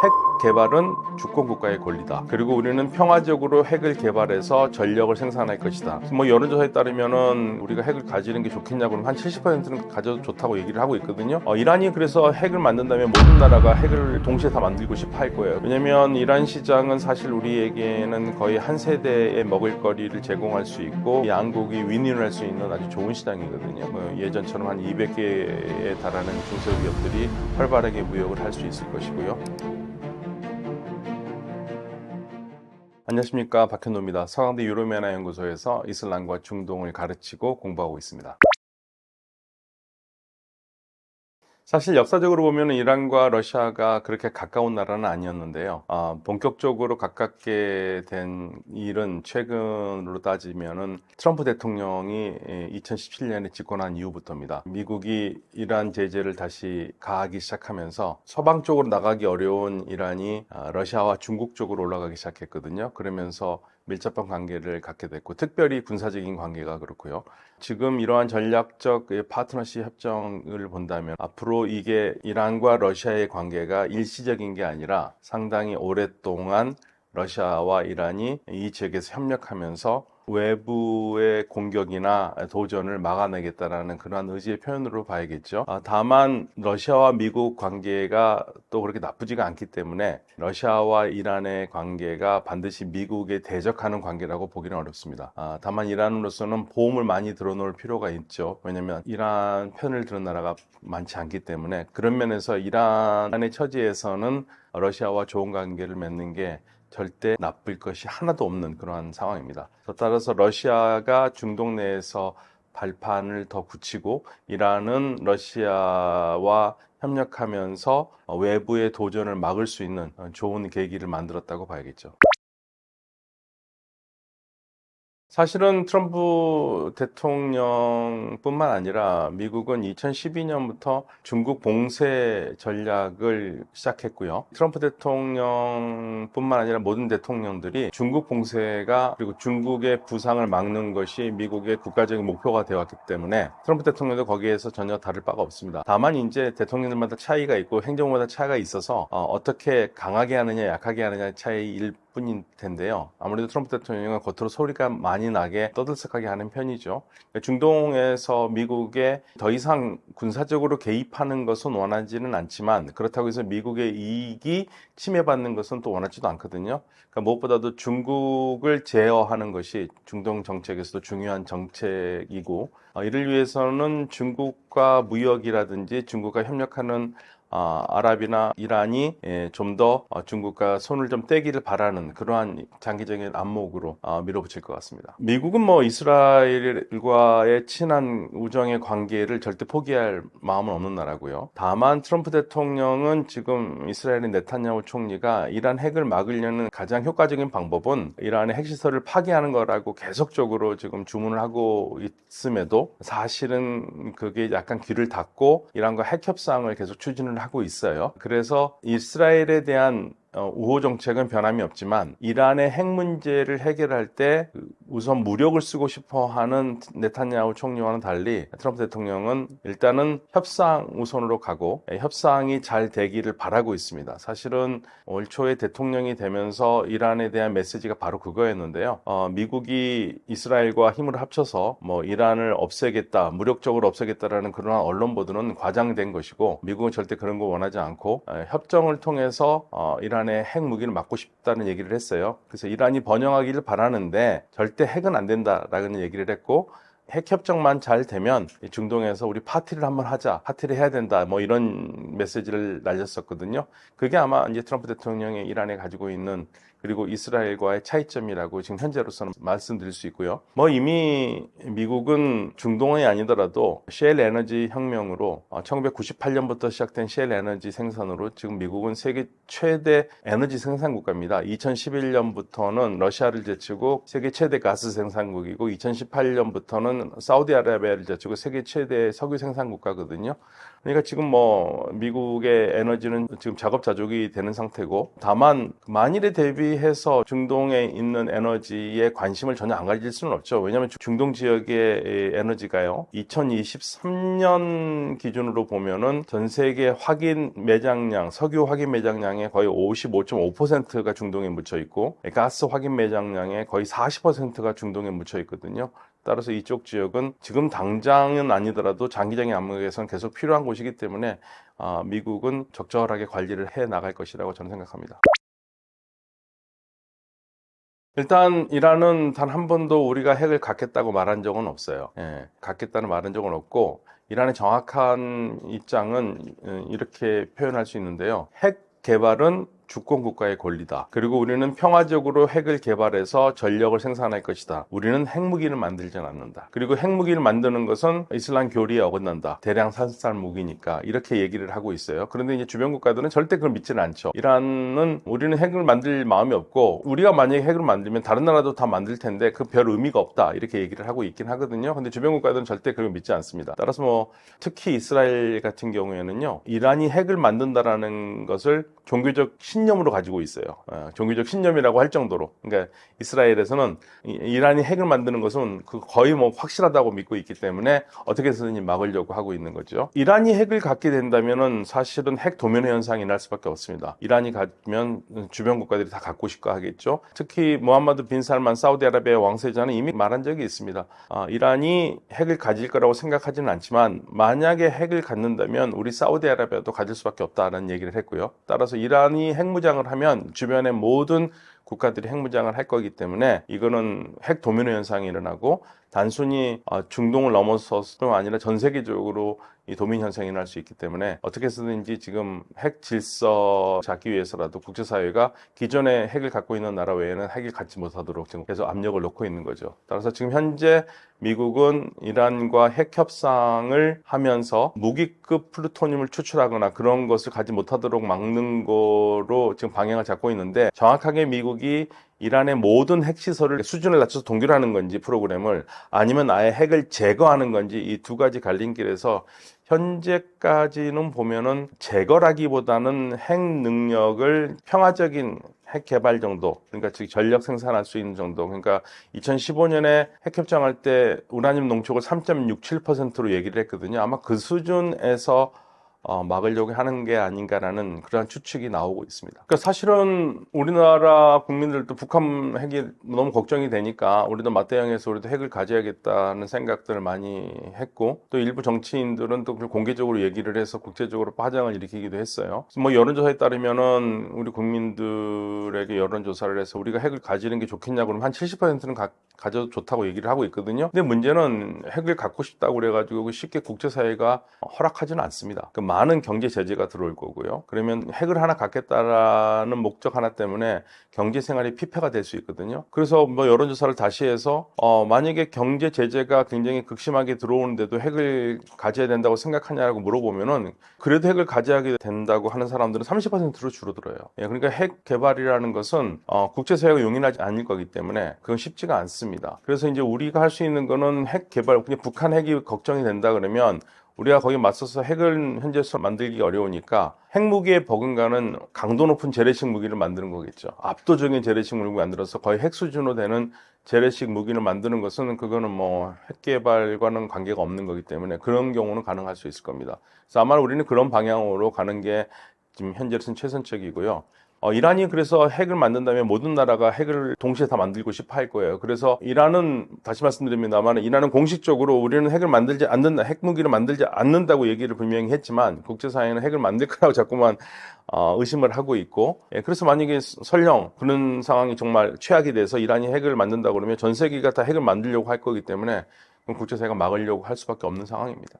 핵 개발은 주권 국가의 권리다. 그리고 우리는 평화적으로 핵을 개발해서 전력을 생산할 것이다. 뭐 여론조사에 따르면은 우리가 핵을 가지는 게 좋겠냐고 한 70%는 가져도 좋다고 얘기를 하고 있거든요. 이란이 그래서 핵을 만든다면 모든 나라가 핵을 동시에 다 만들고 싶어 할 거예요. 왜냐면 이란 시장은 사실 우리에게는 거의 한 세대의 먹을거리를 제공할 수 있고 양국이 윈윈할 수 있는 아주 좋은 시장이거든요. 예전처럼 한 200개에 달하는 중소기업들이 활발하게 무역을 할 수 있을 것이고요. 안녕하십니까, 박현노입니다. 서강대 유로메나 연구소에서 이슬람과 중동을 가르치고 공부하고 있습니다. 사실 역사적으로 보면 이란과 러시아가 그렇게 가까운 나라는 아니었는데요. 본격적으로 가깝게 된 일은 최근으로 따지면은 트럼프 대통령이 2017년에 집권한 이후부터입니다. 미국이 이란 제재를 다시 가하기 시작하면서 서방 쪽으로 나가기 어려운 이란이 러시아와 중국 쪽으로 올라가기 시작했거든요. 그러면서 밀접한 관계를 갖게 됐고, 특별히 군사적인 관계가 그렇고요. 지금 이러한 전략적 파트너십 협정을 본다면 앞으로 이게 이란과 러시아의 관계가 일시적인 게 아니라 상당히 오랫동안 러시아와 이란이 이 지역에서 협력하면서 외부의 공격이나 도전을 막아내겠다라는 그러한 의지의 표현으로 봐야겠죠. 다만 러시아와 미국 관계가 또 그렇게 나쁘지가 않기 때문에 러시아와 이란의 관계가 반드시 미국에 대적하는 관계라고 보기는 어렵습니다. 다만 이란으로서는 보험을 많이 들어놓을 필요가 있죠. 왜냐하면 이란 편을 드는 나라가 많지 않기 때문에 그런 면에서 이란의 처지에서는 러시아와 좋은 관계를 맺는 게 절대 나쁠 것이 하나도 없는 그러한 상황입니다. 따라서 러시아가 중동 내에서 발판을 더 굳히고 이란은 러시아와 협력하면서 외부의 도전을 막을 수 있는 좋은 계기를 만들었다고 봐야겠죠. 사실은 트럼프 대통령뿐만 아니라 미국은 2012년부터 중국 봉쇄 전략을 시작했고요. 트럼프 대통령뿐만 아니라 모든 대통령들이 중국 봉쇄가 그리고 중국의 부상을 막는 것이 미국의 국가적인 목표가 되었기 때문에 트럼프 대통령도 거기에서 전혀 다를 바가 없습니다. 다만 이제 대통령들마다 차이가 있고 행정부마다 차이가 있어서 어떻게 강하게 하느냐 약하게 하느냐의 차이일 뿐일 텐데요. 아무래도 트럼프 대통령은 겉으로 소리가 많이 나게 떠들썩하게 하는 편이죠. 중동에서 미국에 더 이상 군사적으로 개입하는 것은 원하지는 않지만 그렇다고 해서 미국의 이익이 침해받는 것은 또 원하지도 않거든요. 그러니까 무엇보다도 중국을 제어하는 것이 중동 정책에서도 중요한 정책이고 이를 위해서는 중국과 무역이라든지 중국과 협력하는 아랍이나 이란이 좀 더 중국과 손을 좀 떼기를 바라는 그러한 장기적인 안목으로 밀어붙일 것 같습니다. 미국은 뭐 이스라엘과의 친한 우정의 관계를 절대 포기할 마음은 없는 나라고요. 다만 트럼프 대통령은 지금 이스라엘의 네탄야후 총리가 이란 핵을 막으려는 가장 효과적인 방법은 이란의 핵시설을 파괴하는 거라고 계속적으로 지금 주문을 하고 있음에도 사실은 그게 약간 귀를 닫고 이란과 핵 협상을 계속 추진을 하고 있어요. 그래서 이스라엘에 대한 우호 정책은 변함이 없지만 이란의 핵 문제를 해결할 때 우선 무력을 쓰고 싶어 하는 네탄야후 총리와는 달리 트럼프 대통령은 일단은 협상 우선으로 가고 협상이 잘 되기를 바라고 있습니다. 사실은 올 초에 대통령이 되면서 이란에 대한 메시지가 바로 그거였는데요. 미국이 이스라엘과 힘을 합쳐서 뭐 이란을 없애겠다, 무력적으로 없애겠다라는 그런 언론 보도는 과장된 것이고 미국은 절대 그런 거 원하지 않고 협정을 통해서 이란의 핵 무기를 막고 싶다는 얘기를 했어요. 그래서 이란이 번영하기를 바라는데 절대 핵은 안 된다라는 얘기를 했고 핵 협정만 잘 되면 중동에서 우리 파티를 한번 하자, 파티를 해야 된다, 뭐 이런 메시지를 날렸었거든요. 그게 아마 이제 트럼프 대통령이 이란에 가지고 있는 그리고 이스라엘과의 차이점이라고 지금 현재로서는 말씀드릴 수 있고요. 뭐 이미 미국은 중동이 아니더라도 셰일 에너지 혁명으로 1998년부터 시작된 셰일 에너지 생산으로 지금 미국은 세계 최대 에너지 생산 국가입니다. 2011년부터는 러시아를 제치고 세계 최대 가스 생산국이고 2018년부터는 이란은 사우디아라비아를 제치고 세계 최대 석유 생산 국가거든요. 그러니까 지금 뭐 미국의 에너지는 지금 작업자족이 되는 상태고, 다만 만일에 대비해서 중동에 있는 에너지에 관심을 전혀 안 가질 수는 없죠. 왜냐하면 중동 지역의 에너지가요, 2023년 기준으로 보면은 전 세계 확인 매장량, 석유 확인 매장량의 거의 55.5%가 중동에 묻혀 있고, 가스 확인 매장량의 거의 40%가 중동에 묻혀 있거든요. 따라서 이쪽 지역은 지금 당장은 아니더라도 장기적인 안목에서는 계속 필요한 곳이기 때문에 미국은 적절하게 관리를 해 나갈 것이라고 저는 생각합니다. 일단 이란은 단 한 번도 우리가 핵을 갖겠다고 말한 적은 없어요. 갖겠다는 말한 적은 없고, 이란의 정확한 입장은 이렇게 표현할 수 있는데요. 핵 개발은 주권 국가의 권리다. 그리고 우리는 평화적으로 핵을 개발해서 전력을 생산할 것이다. 우리는 핵무기를 만들진 않는다. 그리고 핵무기를 만드는 것은 이슬람 교리에 어긋난다. 대량 살살 무기니까, 이렇게 얘기를 하고 있어요. 그런데 이제 주변 국가들은 절대 그걸 믿지는 않죠. 이란은 우리는 핵을 만들 마음이 없고, 우리가 만약에 핵을 만들면 다른 나라도 다 만들 텐데 그 별 의미가 없다, 이렇게 얘기를 하고 있긴 하거든요. 근데 주변 국가들은 절대 그걸 믿지 않습니다. 따라서 뭐 특히 이스라엘 같은 경우에는요, 이란이 핵을 만든다라는 것을 종교적 신념으로 가지고 있어요. 종교적 신념이라고 할 정도로. 그러니까 이스라엘에서는 이란이 핵을 만드는 것은 거의 뭐 확실하다고 믿고 있기 때문에 어떻게 해서든지 막으려고 하고 있는 거죠. 이란이 핵을 갖게 된다면은 사실은 핵 도면 현상이 날 수밖에 없습니다. 이란이 갖면 주변 국가들이 다 갖고 싶고 하겠죠. 특히 무함마드 빈 살만 사우디아라비아 왕세자는 이미 말한 적이 있습니다. 이란이 핵을 가질 거라고 생각하지는 않지만 만약에 핵을 갖는다면 우리 사우디아라비아도 가질 수밖에 없다는 얘기를 했고요. 따라서 이란이 핵무장을 하면 주변의 모든 국가들이 핵무장을 할 거기 때문에 이거는 핵 도미노 현상이 일어나고, 단순히 중동을 넘어서서도 아니라 전 세계적으로 이 도민 현상이 일어날 수 있기 때문에 어떻게 해서든지 지금 핵 질서 잡기 위해서라도 국제사회가 기존에 핵을 갖고 있는 나라 외에는 핵을 갖지 못하도록 지금 계속 압력을 놓고 있는 거죠. 따라서 지금 현재 미국은 이란과 핵 협상을 하면서 무기급 플루토늄을 추출하거나 그런 것을 가지 못하도록 막는 거로 지금 방향을 잡고 있는데, 정확하게 미국이 이란의 모든 핵시설을 수준을 낮춰서 동결하는 건지 프로그램을, 아니면 아예 핵을 제거하는 건지, 이 두 가지 갈림길에서 현재까지는 보면은 제거라기보다는 핵 능력을 평화적인 핵 개발 정도, 그러니까 즉 전력 생산할 수 있는 정도. 그러니까 2015년에 핵 협정할 때 우라늄 농축을 3.67%로 얘기를 했거든요. 아마 그 수준에서 막으려고 하는 게 아닌가라는 그런 추측이 나오고 있습니다. 그러니까 사실은 우리나라 국민들도 북한 핵이 너무 걱정이 되니까 우리도 맞대응해서 우리도 핵을 가져야겠다는 생각들을 많이 했고, 또 일부 정치인들은 또 공개적으로 얘기를 해서 국제적으로 파장을 일으키기도 했어요. 뭐 여론조사에 따르면은 우리 국민들에게 여론조사를 해서 우리가 핵을 가지는 게 좋겠냐고 그러면 한 70%는 가져도 좋다고 얘기를 하고 있거든요. 근데 문제는 핵을 갖고 싶다고 그래가지고 쉽게 국제사회가 허락하지는 않습니다. 그 많은 경제 제재가 들어올 거고요. 그러면 핵을 하나 갖겠다라는 목적 하나 때문에 경제 생활이 피폐가 될 수 있거든요. 그래서 뭐 여론조사를 다시 해서 만약에 경제 제재가 굉장히 극심하게 들어오는데도 핵을 가져야 된다고 생각하냐고 물어보면은 그래도 핵을 가져야 된다고 하는 사람들은 30%로 줄어들어요. 그러니까 핵 개발이라는 것은 국제사회가 용인하지 않을 거기 때문에 그건 쉽지가 않습니다. 그래서 이제 우리가 할 수 있는 거는 핵 개발, 그냥 북한 핵이 걱정이 된다 그러면 우리가 거기 맞서서 핵을 현재서 만들기 어려우니까 핵무기에 버금가는 강도 높은 재래식 무기를 만드는 거겠죠. 압도적인 재래식 무기를 만들어서 거의 핵 수준으로 되는 재래식 무기를 만드는 것은 그거는 뭐 핵 개발과는 관계가 없는 거기 때문에 그런 경우는 가능할 수 있을 겁니다. 그래서 아마 우리는 그런 방향으로 가는 게 지금 현재로서는 최선책이고요. 이란이 그래서 핵을 만든다면 모든 나라가 핵을 동시에 다 만들고 싶어 할 거예요. 그래서 이란은, 다시 말씀드립니다만, 이란은 공식적으로 우리는 핵을 만들지 않는다, 핵무기를 만들지 않는다고 얘기를 분명히 했지만 국제사회는 핵을 만들 거라고 자꾸만 의심을 하고 있고, 그래서 만약에 설령 그런 상황이 정말 최악이 돼서 이란이 핵을 만든다고 그러면 전 세계가 다 핵을 만들려고 할 거기 때문에 그럼 국제사회가 막으려고 할 수밖에 없는 상황입니다.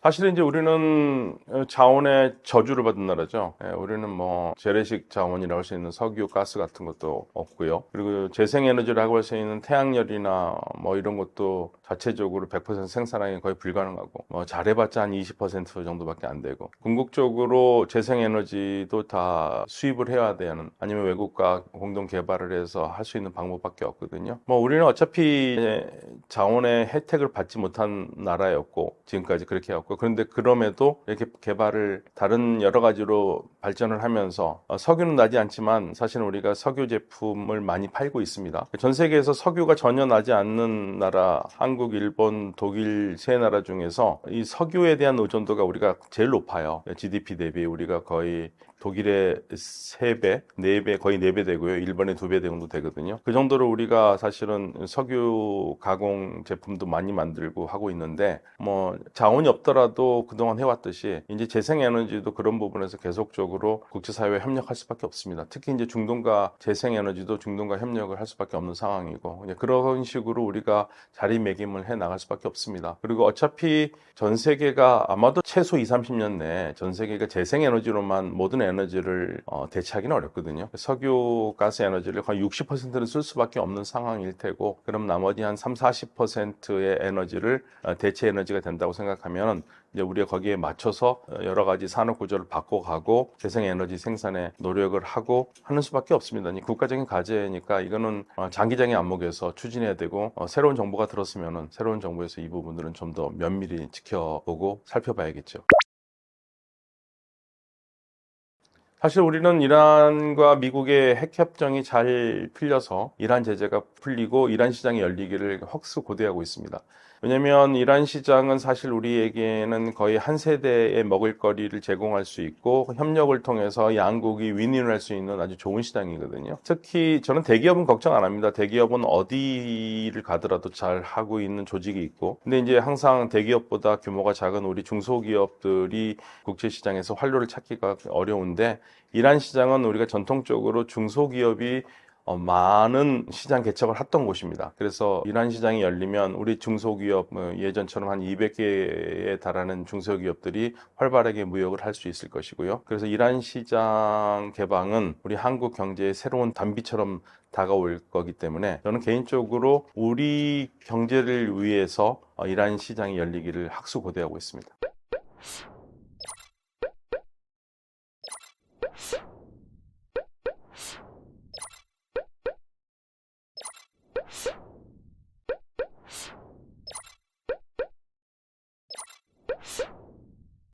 사실은 이제 우리는 자원의 저주를 받은 나라죠. 예, 우리는 뭐 재래식 자원이라고 할 수 있는 석유, 가스 같은 것도 없고요. 그리고 재생에너지라고 할 수 있는 태양열이나 뭐 이런 것도 자체적으로 100% 생산하기 거의 불가능하고, 뭐 잘해봤자 한 20% 정도밖에 안 되고, 궁극적으로 재생에너지도 다 수입을 해야 되는, 아니면 외국과 공동 개발을 해서 할 수 있는 방법밖에 없거든요. 뭐 우리는 어차피 자원의 혜택을 받지 못한 나라였고, 지금까지 그렇게 해왔고, 그런데 그럼에도 이렇게 개발을 다른 여러 가지로 발전을 하면서, 석유는 나지 않지만 사실은 우리가 석유 제품을 많이 팔고 있습니다. 전 세계에서 석유가 전혀 나지 않는 나라, 한국, 일본, 독일 세 나라 중에서 이 석유에 대한 의존도가 우리가 제일 높아요. GDP 대비 우리가 거의 독일의 3배, 4배, 거의 4배 되고요. 일본의 2배 정도 되거든요. 그 정도로 우리가 사실은 석유 가공 제품도 많이 만들고 하고 있는데, 뭐 자원이 없더라도 그동안 해왔듯이 이제 재생에너지도 그런 부분에서 계속적으로 국제사회에 협력할 수밖에 없습니다. 특히 이제 중동과 재생에너지도 중동과 협력을 할 수밖에 없는 상황이고, 이제 그런 식으로 우리가 자리매김을 해 나갈 수밖에 없습니다. 그리고 어차피 전 세계가 아마도 최소 20, 30년 내에 전 세계가 재생에너지로만 모든 에너지를 대체하기는 어렵거든요. 석유, 가스 에너지를 거의 60%는 쓸 수밖에 없는 상황일 테고, 그럼 나머지 한 3, 40%의 에너지를 대체 에너지가 된다고 생각하면, 이제 우리가 거기에 맞춰서 여러 가지 산업 구조를 바꿔가고 재생에너지 생산에 노력을 하고 하는 수밖에 없습니다. 국가적인 과제니까 이거는 장기적인 안목에서 추진해야 되고, 새로운 정부가 들었으면은 새로운 정부에서 이 부분들은 좀 더 면밀히 지켜보고 살펴봐야겠죠. 사실 우리는 이란과 미국의 핵 협정이 잘 풀려서 이란 제재가 풀리고 이란 시장이 열리기를 헉수고대하고 있습니다. 왜냐하면 이란 시장은 사실 우리에게는 거의 한 세대의 먹을거리를 제공할 수 있고, 협력을 통해서 양국이 윈윈을 할 수 있는 아주 좋은 시장이거든요. 특히 저는 대기업은 걱정 안 합니다. 대기업은 어디를 가더라도 잘 하고 있는 조직이 있고, 근데 이제 항상 대기업보다 규모가 작은 우리 중소기업들이 국제시장에서 활로를 찾기가 어려운데, 이란 시장은 우리가 전통적으로 중소기업이 많은 시장 개척을 했던 곳입니다. 그래서 이란 시장이 열리면 우리 중소기업, 예전처럼 한 200개에 달하는 중소기업들이 활발하게 무역을 할 수 있을 것이고요. 그래서 이란 시장 개방은 우리 한국 경제의 새로운 단비처럼 다가올 거기 때문에, 저는 개인적으로 우리 경제를 위해서 이란 시장이 열리기를 학수고대하고 있습니다.